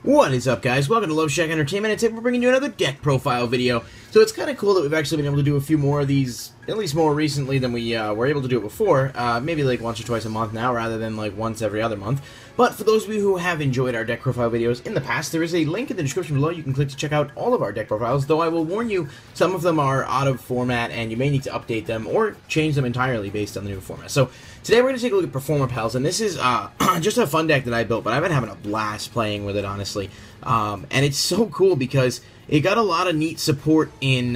What is up, guys? Welcome to Loveshack Entertainment, and today we're bringing you another deck profile video. So it's kind of cool that we've actually been able to do a few more of these, at least more recently than we were able to do it before. Maybe like once or twice a month now, rather than like once every other month. But for those of you who have enjoyed our deck profile videos in the past, there is a link in the description below you can click to check out all of our deck profiles, though I will warn you, some of them are out of format, and you may need to update them or change them entirely based on the new format. So today we're going to take a look at Performapals, and this is just a fun deck that I built, but I've been having a blast playing with it, honestly. And it's so cool because it got a lot of neat support in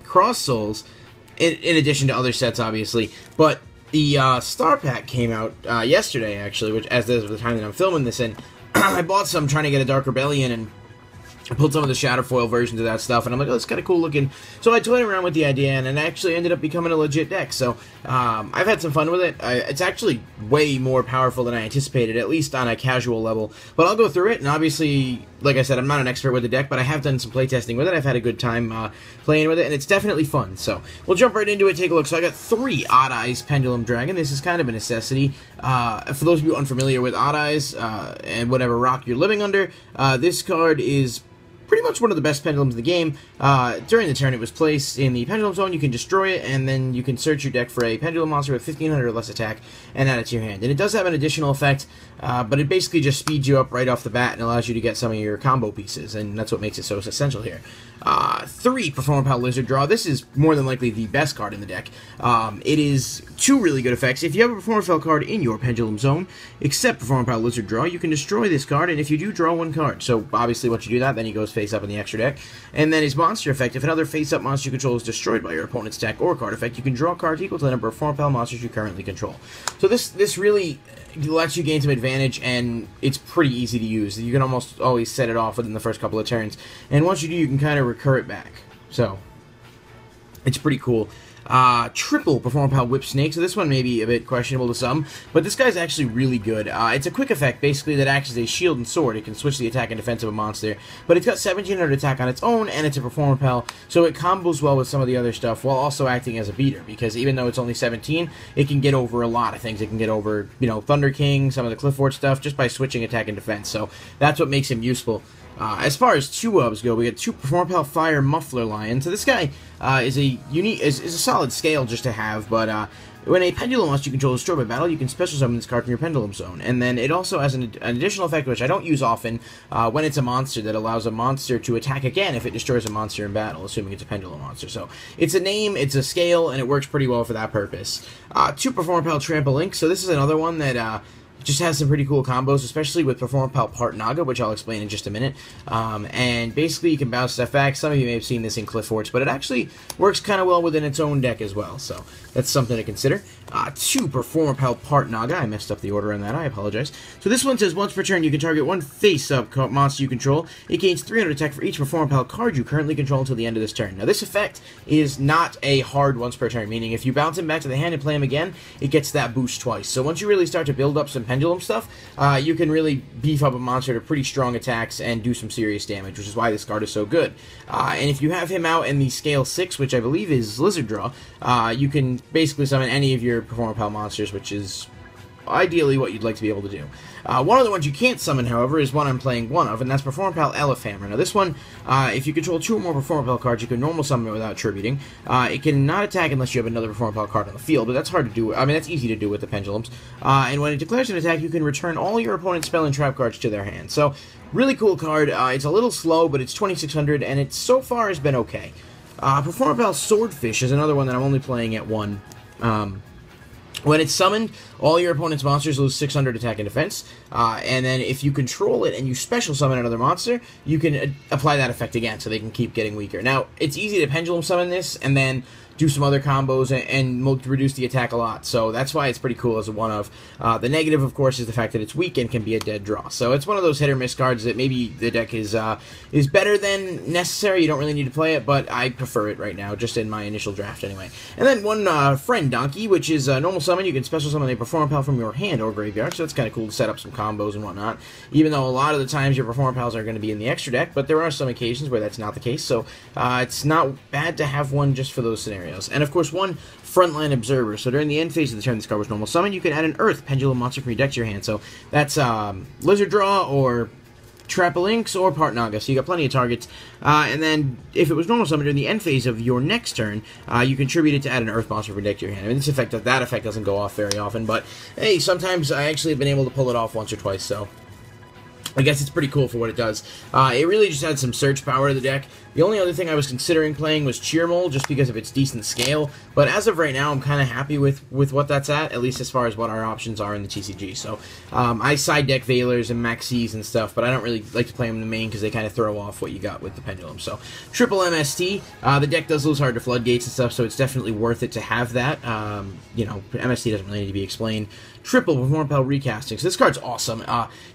Cross Souls, in addition to other sets, obviously. But the Star Pack came out yesterday, actually, which as of the time that I'm filming this in. I bought some trying to get a Dark Rebellion, and I pulled some of the Shadowfoil versions of that stuff, and I'm like, oh, that's kind of cool looking. So I toyed around with the idea, and it actually ended up becoming a legit deck. So I've had some fun with it. It's actually way more powerful than I anticipated, at least on a casual level. But I'll go through it, and obviously, like I said, I'm not an expert with the deck, but I have done some playtesting with it. I've had a good time playing with it, and it's definitely fun. So we'll jump right into it, take a look. So I got 3 Odd Eyes Pendulum Dragon. This is kind of a necessity. For those of you unfamiliar with Odd Eyes and whatever rock you're living under, this card is pretty much one of the best pendulums in the game. During the turn it was placed in the pendulum zone, you can destroy it, and then you can search your deck for a pendulum monster with 1500 or less attack and add it to your hand. And it does have an additional effect, but it basically just speeds you up right off the bat and allows you to get some of your combo pieces, and that's what makes it so essential here. 3 Performapal Lizard Draw. This is more than likely the best card in the deck. It is 2 really good effects. If you have a Performapal card in your pendulum zone, except Performapal Lizard Draw, you can destroy this card, and if you do, draw 1 card. So obviously once you do that, then he goes face up in the extra deck. And then his monster effect: if another face-up monster you control is destroyed by your opponent's deck or card effect, you can draw cards equal to the number of Performapal monsters you currently control. So this really lets you gain some advantage, and it's pretty easy to use. You can almost always set it off within the first couple of turns, and once you do, you can kind of recur it back. So it's pretty cool. Triple Performapal Whip Snake. So this one may be a bit questionable to some, but this guy's actually really good. It's a quick effect, basically, that acts as a shield and sword. It can switch the attack and defense of a monster, but it's got 1700 attack on its own, and it's a Performapal, so it combos well with some of the other stuff, while also acting as a beater, because even though it's only 17, it can get over a lot of things. It can get over, you know, Thunder King, some of the Clifford stuff, just by switching attack and defense, so that's what makes him useful. As far as 2-ubs go, we got 2 Performapal Fire Muffler Lion. So this guy is a solid scale just to have, but when a pendulum monster you control is destroyed by battle, you can special summon this card from your pendulum zone. And then it also has an additional effect, which I don't use often, when it's a monster, that allows a monster to attack again if it destroys a monster in battle, assuming it's a pendulum monster. So it's a name, it's a scale, and it works pretty well for that purpose. 2 Performapal Trample Link. So this is another one that just has some pretty cool combos, especially with Performapal Part Naga, which I'll explain in just a minute. And basically you can bounce stuff back. Some of you may have seen this in Cliff Forts, but it actually works kind of well within its own deck as well, so that's something to consider. 2 Performapal Part Naga. I messed up the order on that, I apologize. So this one says, once per turn you can target 1 face-up monster you control. It gains 300 attack for each Performapal card you currently control until the end of this turn. Now this effect is not a hard once per turn, meaning if you bounce him back to the hand and play him again, it gets that boost twice. So once you really start to build up some pendulum stuff, you can really beef up a monster to pretty strong attacks and do some serious damage, which is why this card is so good. And if you have him out in the scale 6, which I believe is Lizard Draw, you can basically summon any of your Performapal monsters, which is ideally what you'd like to be able to do. One of the ones you can't summon, however, is one I'm playing one of, and that's Performapal Elephhammer. Now this one, if you control 2 or more Performapal cards, you can normal summon it without tributing. It can not attack unless you have another Performapal card on the field, but that's hard to do. I mean, that's easy to do with the pendulums. And when it declares an attack, you can return all your opponent's spell and trap cards to their hand. So, really cool card. It's a little slow, but it's 2600, and it so far has been okay. Performapal Swordfish is another one that I'm only playing at 1. When it's summoned, all your opponent's monsters lose 600 attack and defense, and then if you control it and you special summon another monster, you can apply that effect again, so they can keep getting weaker. Now, it's easy to pendulum summon this, and then do some other combos and reduce the attack a lot, so that's why it's pretty cool as a one-of. The negative, of course, is the fact that it's weak and can be a dead draw. So it's one of those hit-or-miss cards that maybe the deck is better than necessary. You don't really need to play it, but I prefer it right now, just in my initial draft anyway. And then one Friend Donkey, which is a normal summon. You can special summon a Performapal from your hand or graveyard, so that's kind of cool to set up some combos and whatnot, even though a lot of the times your Performapals are going to be in the extra deck, but there are some occasions where that's not the case, so it's not bad to have one just for those scenarios. And of course, 1 Frontline Observer. So during the end phase of the turn this card was normal summon, you can add an Earth Pendulum monster from your deck to your hand. So that's Lizard Draw or Trapalinx or Part Naga, so you got plenty of targets. And then, if it was normal summon during the end phase of your next turn, you contribute it to add an Earth monster from your deck to your hand. I mean, that effect doesn't go off very often, but hey, sometimes I actually have been able to pull it off once or twice, so I guess it's pretty cool for what it does. It really just adds some search power to the deck. The only other thing I was considering playing was Cheermole, just because of its decent scale, but as of right now, I'm kind of happy with what that's at least as far as what our options are in the TCG. So, I side deck Veilers and Maxis and stuff, but I don't really like to play them in the main because they kind of throw off what you got with the Pendulum. So, triple MST, the deck does lose hard to Floodgates and stuff, so it's definitely worth it to have that. You know, MST doesn't really need to be explained. Triple Performapal Recasting. So this card's awesome.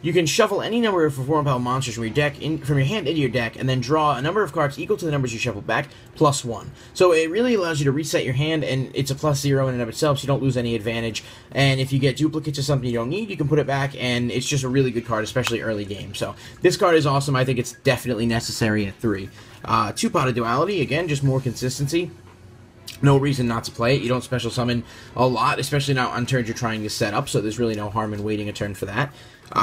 You can shuffle any number of Performapal monsters from your deck, from your hand into your deck, and then draw a number of cards equal to the numbers you shuffle back, plus 1. So it really allows you to reset your hand, and it's a +0 in and of itself, so you don't lose any advantage. And if you get duplicates of something you don't need, you can put it back, and it's just a really good card, especially early game. So this card is awesome. I think it's definitely necessary at 3. 2-Potted Duality, again, just more consistency. No reason not to play it. You don't special summon a lot, especially not on turns you're trying to set up, so there's really no harm in waiting a turn for that.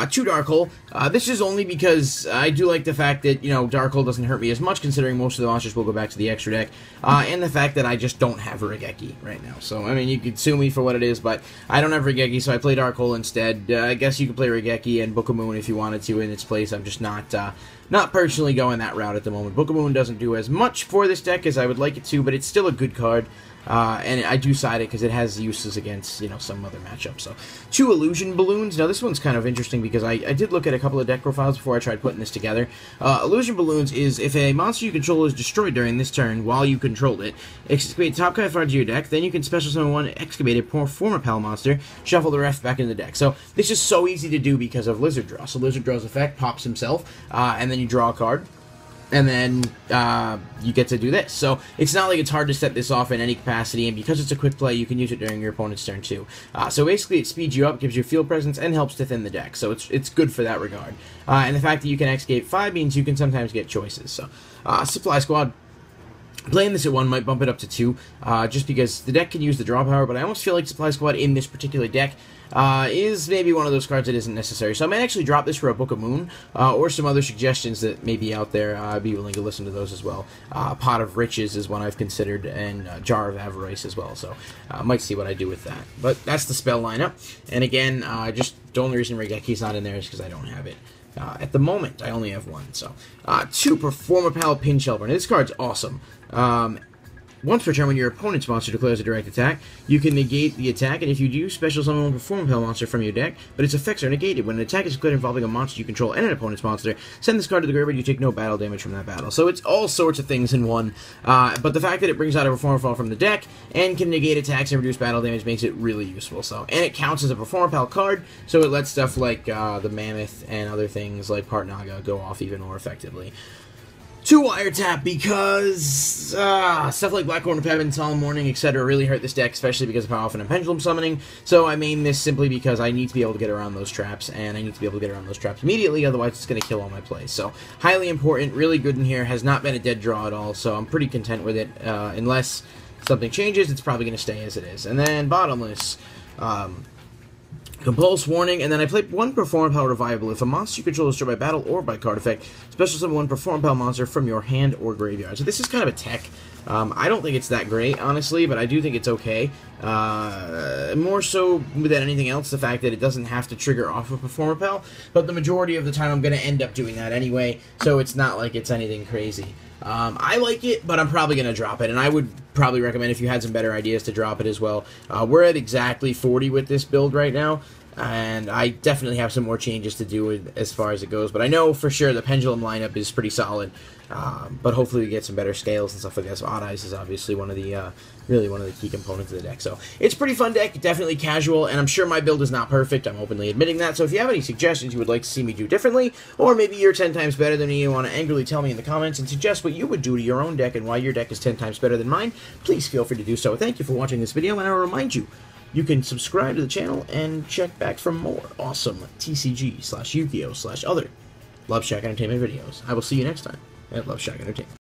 2 Dark Hole. This is only because I do like the fact that, you know, Dark Hole doesn't hurt me as much, considering most of the monsters will go back to the extra deck, and the fact that I just don't have a Regeki right now. So, I mean, you could sue me for what it is, but I don't have Regeki, so I play Dark Hole instead. I guess you could play Regeki and Book of Moon if you wanted to in its place. I'm just not personally going that route at the moment. Book of Moon doesn't do as much for this deck as I would like it to, but it's still a good card. And I do side it because it has uses against, you know, some other matchups. So, 2 Illusion Balloons. Now, this one's kind of interesting because I did look at a couple of deck profiles before I tried putting this together. Illusion Balloons is if a monster you control is destroyed during this turn while you controlled it, excavate the top card of your deck, then you can special summon one excavated Performapal monster, shuffle the rest back into the deck. So, this is so easy to do because of Lizard Draw. So, Lizard Draw's effect pops himself, and then you draw a card. And then you get to do this. So it's not like it's hard to set this off in any capacity, and because it's a quick play, you can use it during your opponent's turn too. So basically, it speeds you up, gives you field presence, and helps to thin the deck. So it's good for that regard. And the fact that you can excavate 5 means you can sometimes get choices. So Supply Squad. Playing this at 1 might bump it up to 2, just because the deck can use the draw power, but I almost feel like Supply Squad in this particular deck is maybe one of those cards that isn't necessary. So I might actually drop this for a Book of Moon, or some other suggestions that may be out there. I'd be willing to listen to those as well. Pot of Riches is one I've considered, and Jar of Avarice as well, so I might see what I do with that. But that's the spell lineup, and again, just the only reason Regeki's not in there is because I don't have it. At the moment, I only have 1. So, 2 Performapal Pin Shelper. Now, this card's awesome. Once per turn, when your opponent's monster declares a direct attack, you can negate the attack, and if you do, special summon one Performapal monster from your deck, but its effects are negated. When an attack is declared involving a monster you control and an opponent's monster, send this card to the graveyard, you take no battle damage from that battle. So it's all sorts of things in one, but the fact that it brings out a Performapal from the deck, and can negate attacks and reduce battle damage makes it really useful. So, and it counts as a Performapal card, so it lets stuff like the Mammoth and other things like Part Naga go off even more effectively. 2 Wiretap, because stuff like Blackthorn Pebble, Solemn Warning, etc. really hurt this deck, especially because of how often I'm Pendulum Summoning. So I main this simply because I need to be able to get around those traps, and I need to be able to get around those traps immediately, otherwise it's going to kill all my plays. So highly important, really good in here, has not been a dead draw at all, so I'm pretty content with it. Unless something changes, it's probably going to stay as it is. And then Bottomless. Compulse, Warning, and then I play 1 Performapal Revival. If a monster you control is destroyed by battle or by card effect, special summon 1 Performapal monster from your hand or graveyard. So this is kind of a tech. I don't think it's that great, honestly, but I do think it's okay. More so than anything else, the fact that it doesn't have to trigger off of Performapal, but the majority of the time I'm going to end up doing that anyway, so it's not like it's anything crazy. I like it, but I'm probably going to drop it, and I would probably recommend, if you had some better ideas, to drop it as well. We're at exactly 40 with this build right now, and I definitely have some more changes to do as far as it goes, but I know for sure the Pendulum lineup is pretty solid, but hopefully we get some better scales and stuff like that. So Odd Eyes is obviously one of the really one of the key components of the deck. So it's a pretty fun deck, definitely casual, and I'm sure my build is not perfect. I'm openly admitting that. So if you have any suggestions you would like to see me do differently, or maybe you're 10 times better than me and want to angrily tell me in the comments and suggest what you would do to your own deck and why your deck is 10 times better than mine, please feel free to do so. Thank you for watching this video, and I'll remind you, you can subscribe to the channel and check back for more awesome TCG/Yu-Gi-Oh/other Loveshack Entertainment videos. I will see you next time at Loveshack Entertainment.